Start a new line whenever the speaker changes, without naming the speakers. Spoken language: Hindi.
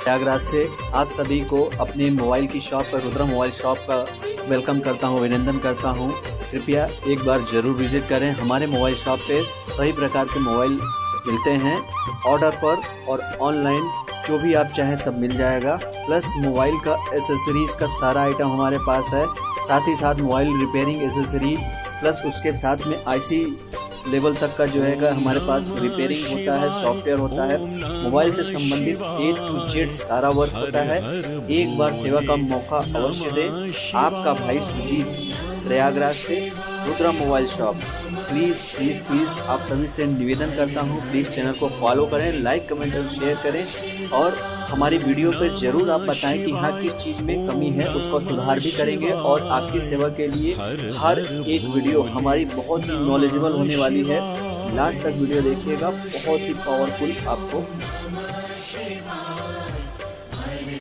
प्रयागराज से आप सभी को अपने मोबाइल की शॉप पर, रुद्रा मोबाइल शॉप का वेलकम करता हूं, अभिनंदन करता हूं। कृपया एक बार ज़रूर विज़िट करें। हमारे मोबाइल शॉप पे सभी प्रकार के मोबाइल मिलते हैं ऑर्डर पर, और ऑनलाइन जो भी आप चाहें सब मिल जाएगा। प्लस मोबाइल का एसेसरीज़ का सारा आइटम हमारे पास है, साथ ही साथ मोबाइल रिपेयरिंग एसेसरी, प्लस उसके साथ में आईसी लेवल तक का जो है हमारे पास रिपेयरिंग होता है, सॉफ्टवेयर होता है, मोबाइल से संबंधित A to Z सारा वर्क होता है। एक बार सेवा का मौका अवश्य दें। आपका भाई सुजीत, प्रयागराज से, Rudra mobile shop. Please please please आप सभी से निवेदन करता हूँ, प्लीज़ चैनल को फॉलो करें, लाइक कमेंट और शेयर करें, और हमारी वीडियो पर ज़रूर आप बताएं कि हाँ किस चीज़ में कमी है, उसको सुधार भी करेंगे। और आपकी सेवा के लिए हर एक वीडियो हमारी बहुत ही नॉलेजेबल होने वाली है। लास्ट तक वीडियो देखिएगा, बहुत ही पावरफुल आपको